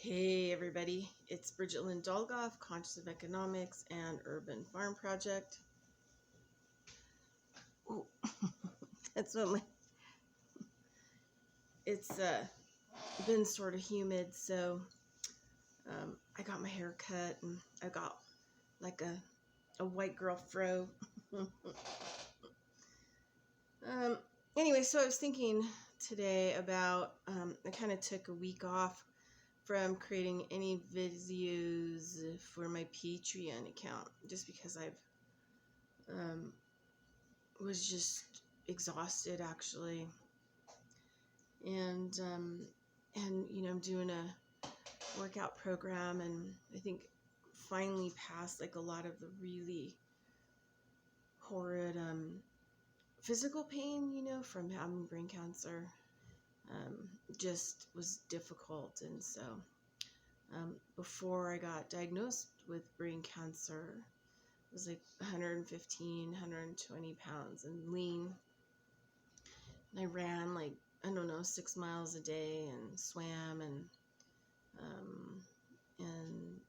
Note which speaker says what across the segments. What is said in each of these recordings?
Speaker 1: Hey everybody, it's Bridget Lynn Dolgoff, Conscious of Economics and Urban Farm Project. Oh, that's what it's been sort of humid, so I got my hair cut and I got like a white girl fro. um, anyway, so I was thinking today about, I kind of took a week off from creating any videos for my Patreon account just because I've was just exhausted actually, and I'm doing a workout program, and I think finally past like a lot of the really horrid physical pain, from having brain cancer. Just was difficult, and so before I got diagnosed with brain cancer, I was like 115, 120 pounds and lean. And I ran like, I don't know, 6 miles a day and swam um, and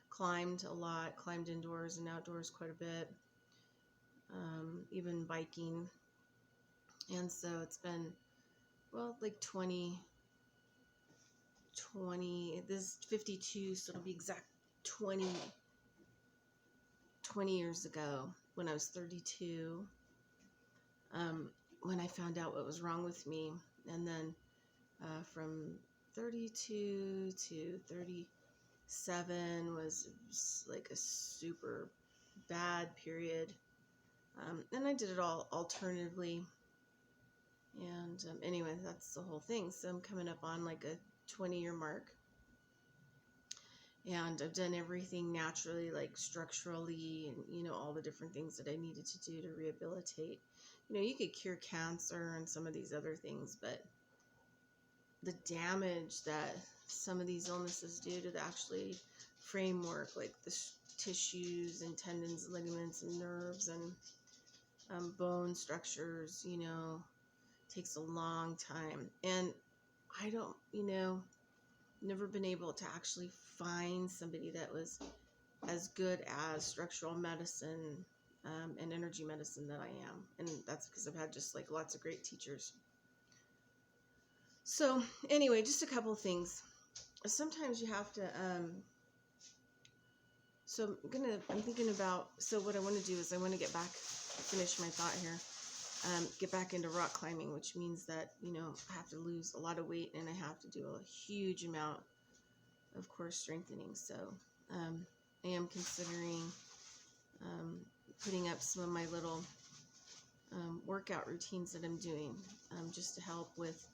Speaker 1: climbed a lot, climbed indoors and outdoors quite a bit, even biking. And so it's been, well, like 20, this is 52, so it'll be exact 20 years ago when I was 32, when I found out what was wrong with me. And then from 32 to 37 was like a super bad period. And I did it all alternatively. And anyway, that's the whole thing. So I'm coming up on like a 20-year mark. And I've done everything naturally, like structurally, and, all the different things that I needed to do to rehabilitate. You could cure cancer and some of these other things, but the damage that some of these illnesses do to the actually framework, like the tissues and tendons, ligaments, and nerves, and bone structures, takes a long time. And I don't, never been able to actually find somebody that was as good as structural medicine and energy medicine that I am. And that's because I've had just like lots of great teachers. So anyway, just a couple things. Sometimes you have to, so I'm thinking about, so what I want to do is I want to finish my thought here, get back into rock climbing, which means that, I have to lose a lot of weight and I have to do a huge amount of core strengthening. So I am considering putting up some of my little workout routines that I'm doing, just to help with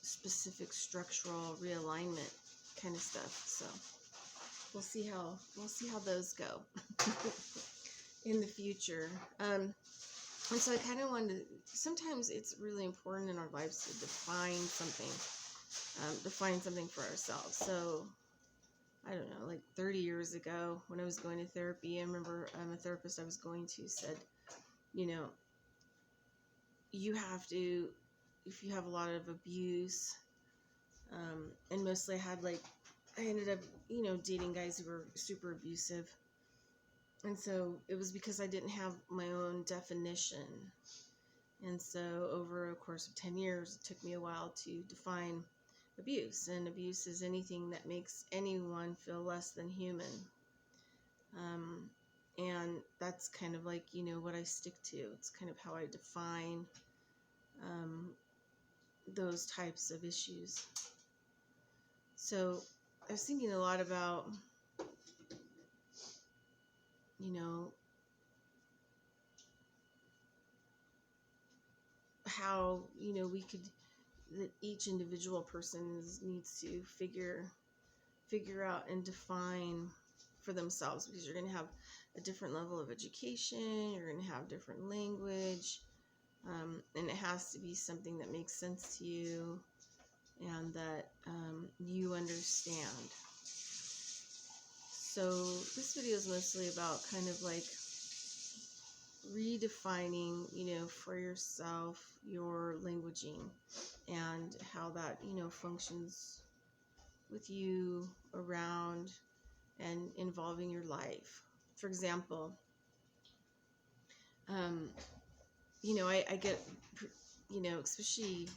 Speaker 1: specific structural realignment kind of stuff. So we'll see how those go in the future. And so I kind of wanted to, sometimes it's really important in our lives to define something for ourselves. So I don't know, like 30 years ago when I was going to therapy, I remember a therapist I was going to said, you have to, if you have a lot of abuse, and mostly I ended up, dating guys who were super abusive. And so it was because I didn't have my own definition. And so over a course of 10 years, it took me a while to define abuse. And abuse is anything that makes anyone feel less than human. And that's kind of like, what I stick to. It's kind of how I define those types of issues. So I was thinking a lot about, how, that each individual person needs to figure out and define for themselves, because you're going to have a different level of education, you're going to have different language, and it has to be something that makes sense to you and that you understand. So this video is mostly about kind of like redefining, for yourself your languaging and how that, functions with you around and involving your life. For example, um, I get, especially,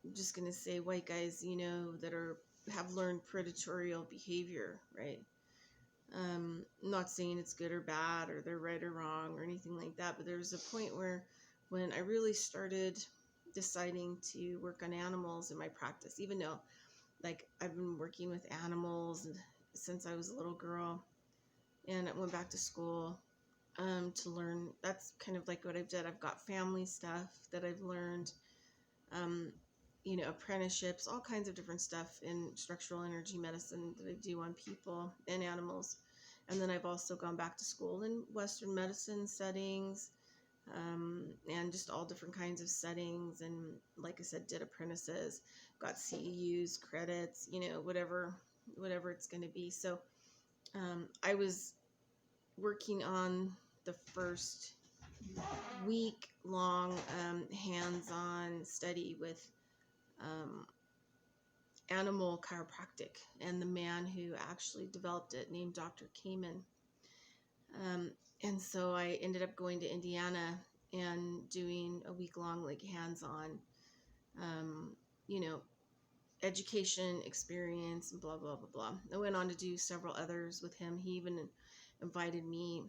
Speaker 1: I'm just going to say white guys, that have learned predatorial behavior, right? I'm not saying it's good or bad or they're right or wrong or anything like that, but there was a point where when I really started deciding to work on animals in my practice, even though like I've been working with animals since I was a little girl, and I went back to school to learn. That's kind of like what I've done. I've got family stuff that I've learned, um, apprenticeships, all kinds of different stuff in structural energy medicine that I do on people and animals. And then I've also gone back to school in Western medicine settings, and just all different kinds of settings. And like I said, did apprentices, got CEUs, credits, whatever it's going to be. So I was working on the first week long hands-on study with um, animal chiropractic, and the man who actually developed it named Dr. Kamen. And so I ended up going to Indiana and doing a week-long like hands-on um, you know education experience and blah blah blah blah. I went on to do several others with him. He even invited me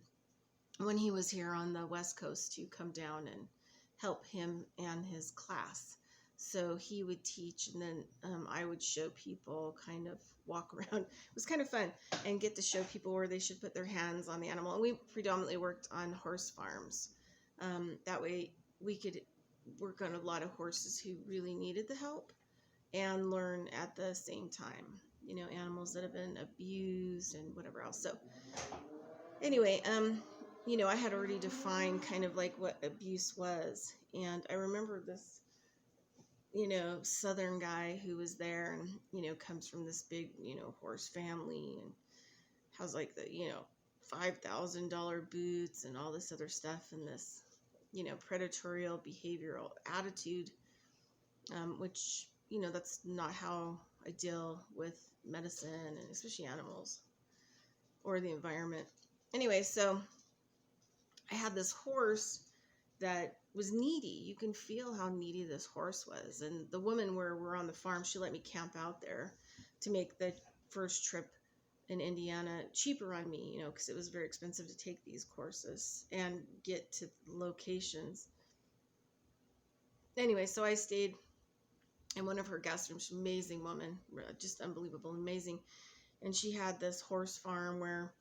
Speaker 1: when he was here on the West Coast to come down and help him and his class. So he would teach, and then I would show people, kind of walk around. It was kind of fun, and get to show people where they should put their hands on the animal. And we predominantly worked on horse farms. That way we could work on a lot of horses who really needed the help and learn at the same time. Animals that have been abused and whatever else. So anyway, I had already defined kind of like what abuse was. And I remember this, Southern guy who was there and, comes from this big, horse family and has like the, $5,000 boots and all this other stuff and this, predatorial behavioral attitude, which, that's not how I deal with medicine and especially animals or the environment. Anyway, so I had this horse that was needy. You can feel how needy this horse was. And the woman where we're on the farm, she let me camp out there to make the first trip in Indiana cheaper on me, because it was very expensive to take these courses and get to locations. Anyway, so I stayed in one of her guest rooms. Amazing woman, just unbelievable, amazing. And she had this horse farm where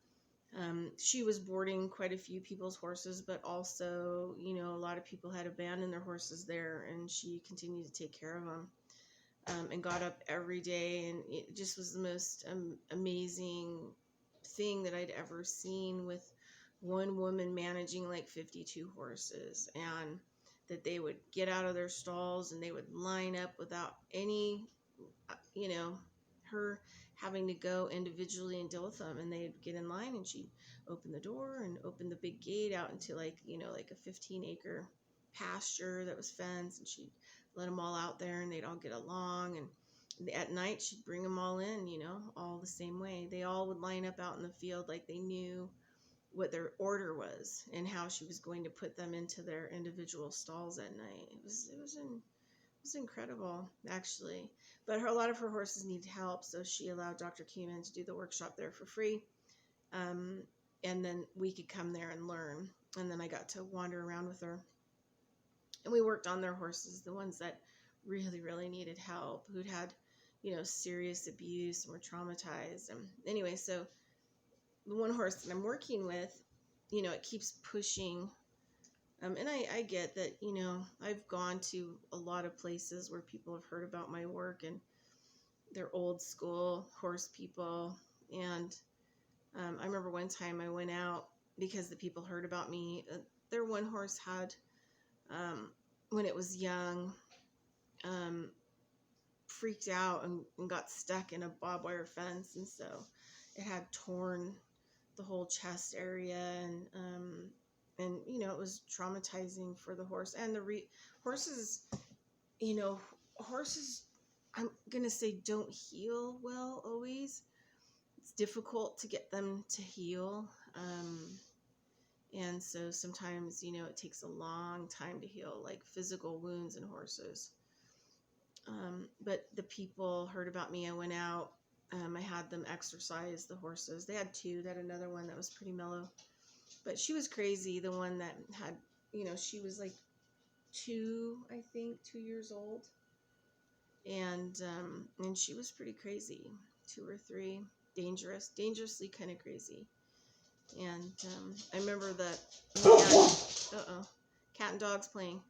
Speaker 1: she was boarding quite a few people's horses, but also, a lot of people had abandoned their horses there, and she continued to take care of them, and got up every day. And it just was the most amazing thing that I'd ever seen, with one woman managing like 52 horses, and that they would get out of their stalls and they would line up without any, her having to go individually and deal with them. And they'd get in line, and she'd open the door and open the big gate out into like a 15-acre pasture that was fenced, and she'd let them all out there, and they'd all get along. And at night she'd bring them all in, all the same way. They all would line up out in the field like they knew what their order was and how she was going to put them into their individual stalls at night. It was incredible, actually. But a lot of her horses needed help, so she allowed Dr. Keeman to do the workshop there for free. And then we could come there and learn. And then I got to wander around with her. And we worked on their horses, the ones that really, really needed help, who'd had, serious abuse and were traumatized. And anyway, so the one horse that I'm working with, it keeps pushing. And I get that, I've gone to a lot of places where people have heard about my work, and they're old school horse people. And I remember one time I went out because the people heard about me. Their one horse had, when it was young, freaked out and got stuck in a barbed wire fence. And so it had torn the whole chest area, and it was traumatizing for the horse and the horses. Horses I'm going to say don't heal well always. It's difficult to get them to heal. And so sometimes, it takes a long time to heal, like physical wounds in horses. But the people heard about me. I went out. I had them exercise the horses. They had two. They had another one that was pretty mellow. But she was crazy. The one that had, she was like 2 years old. And she was pretty crazy. 2 or 3. Dangerously kind of crazy. And I remember that man, cat and dogs playing.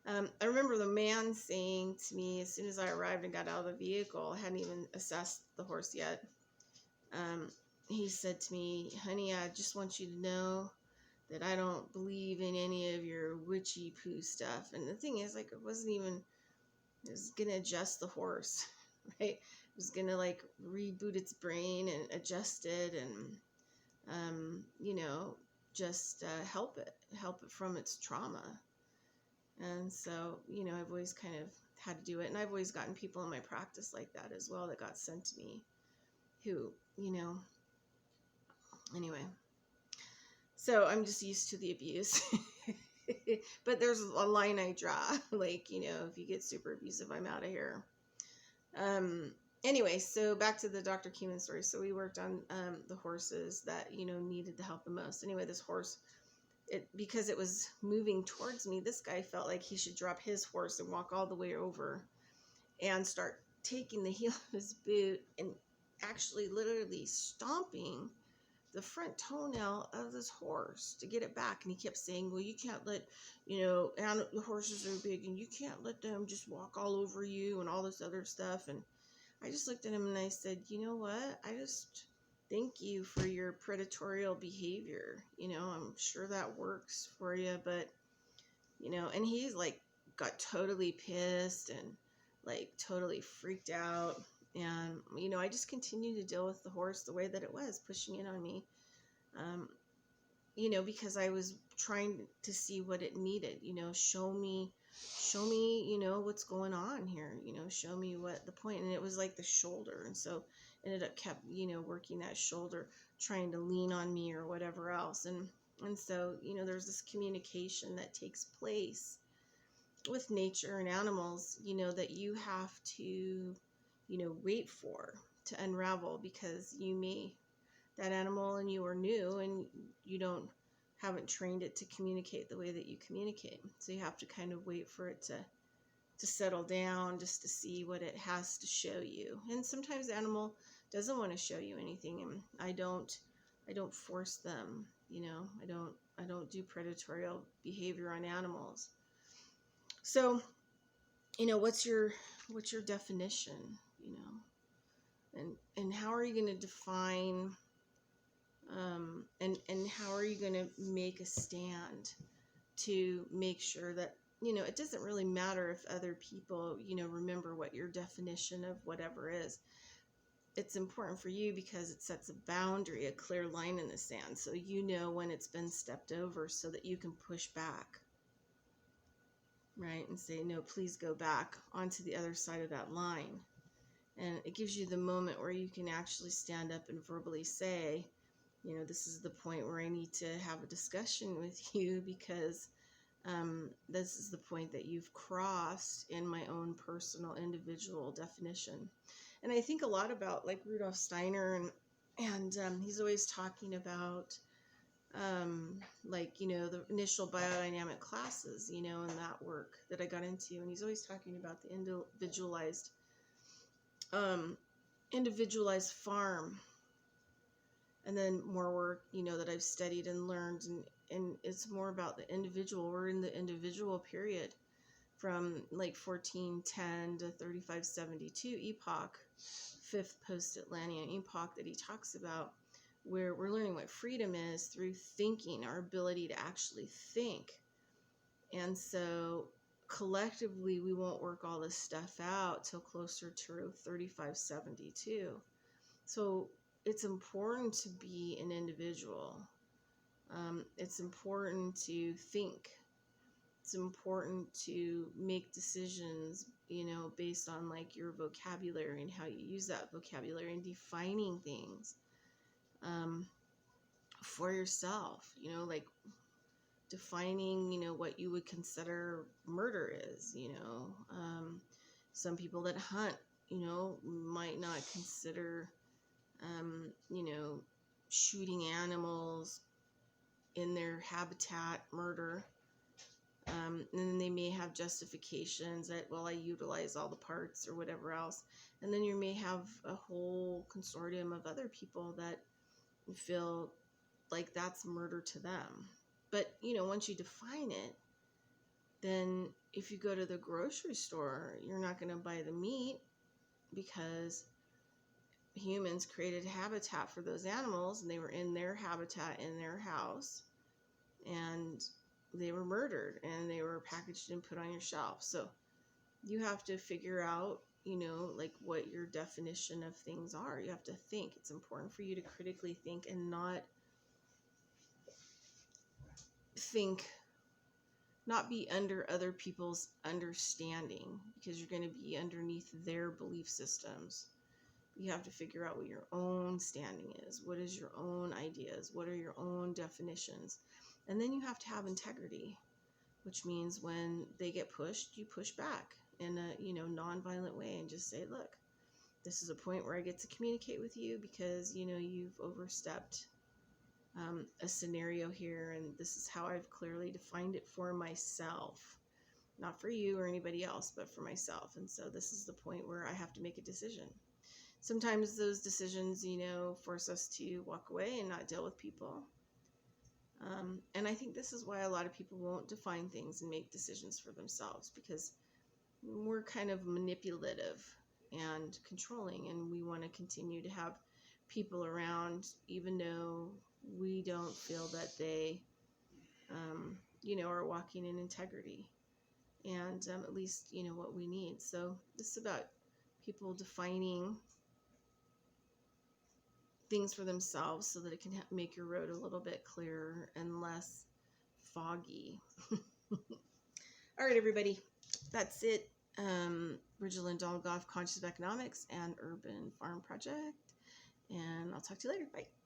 Speaker 1: I remember the man saying to me as soon as I arrived and got out of the vehicle, I hadn't even assessed the horse yet. He said to me, honey, I just want you to know that I don't believe in any of your witchy poo stuff. And the thing is, like, it was going to adjust the horse, right? It was going to, like, reboot its brain and adjust it and, just help it from its trauma. And so, I've always kind of had to do it. And I've always gotten people in my practice like that as well that got sent to me who, anyway. So I'm just used to the abuse. But there's a line I draw. Like, if you get super abusive, I'm out of here. Anyway, so back to the Dr. Keeman story. So we worked on the horses that, needed the help the most. Anyway, this horse, because it was moving towards me, this guy felt like he should drop his horse and walk all the way over and start taking the heel of his boot and actually literally stomping the front toenail of this horse to get it back. And he kept saying, well, you can't let, and the horses are big and you can't let them just walk all over you and all this other stuff. And I just looked at him and I said, you know what? I just thank you for your predatorial behavior. I'm sure that works for you, but, and he's like got totally pissed and like totally freaked out. And, I just continued to deal with the horse the way that it was, pushing in on me, because I was trying to see what it needed, show me, what's going on here, show me what the point. And it was like the shoulder. And so ended up kept, working that shoulder, trying to lean on me or whatever else. And so, there's this communication that takes place with nature and animals, that you have to, wait for to unravel, because that animal and you are new and you haven't trained it to communicate the way that you communicate. So you have to kind of wait for it to settle down, just to see what it has to show you. And sometimes the animal doesn't want to show you anything, and I don't force them, I don't do predatorial behavior on animals. So, what's your definition, and how are you going to define, and how are you going to make a stand to make sure that, it doesn't really matter if other people, remember what your definition of whatever is. It's important for you because it sets a boundary, a clear line in the sand, so when it's been stepped over, so that you can push back. Right, and say, no, please go back onto the other side of that line. And it gives you the moment where you can actually stand up and verbally say, this is the point where I need to have a discussion with you, because this is the point that you've crossed in my own personal individual definition. And I think a lot about like Rudolf Steiner, and he's always talking about the initial biodynamic classes, and that work that I got into. And he's always talking about the individualized farm. And then more work, that I've studied and learned, and it's more about the individual. We're in the individual period from like 1410 to 3572 epoch, 5th post-Atlantean epoch that he talks about, where we're learning what freedom is through thinking, our ability to actually think. And so collectively, we won't work all this stuff out till closer to 3572. So it's important to be an individual. It's important to think. it's important to make decisions, you know, based on like your vocabulary and how you use that vocabulary and defining things for yourself, you know, like defining, you know, what you would consider murder is, you know. Some people that hunt, you know, might not consider, you know, shooting animals in their habitat murder. And then they may have justifications that, well, I utilize all the parts or whatever else. And then you may have a whole consortium of other people that feel like that's murder to them. But, you know, once you define it, then if you go to the grocery store, you're not going to buy the meat because humans created habitat for those animals and they were in their habitat in their house and they were murdered and they were packaged and put on your shelf. So you have to figure out, you know, like what your definition of things are. You have to think. It's important for you to critically think and not be under other people's understanding, because you're going to be underneath their belief systems. You have to figure out what your own standing is. What is your own ideas? What are your own definitions? And then you have to have integrity, which means when they get pushed, you push back in a, you know, nonviolent way and just say, look, this is a point where I get to communicate with you because, you know, you've overstepped a scenario here, and this is how I've clearly defined it for myself, not for you or anybody else, but for myself. And so this is the point where I have to make a decision. Sometimes those decisions, you know, force us to walk away and not deal with people. And I think this is why a lot of people won't define things and make decisions for themselves, because we're kind of manipulative and controlling, and we want to continue to have people around even though we don't feel that they, you know, are walking in integrity and at least, you know, what we need. So this is about people defining things for themselves so that it can make your road a little bit clearer and less foggy. All right, everybody, that's it. Ridgeland Dolgoff, Conscious of Economics and Urban Farm Project. And I'll talk to you later. Bye.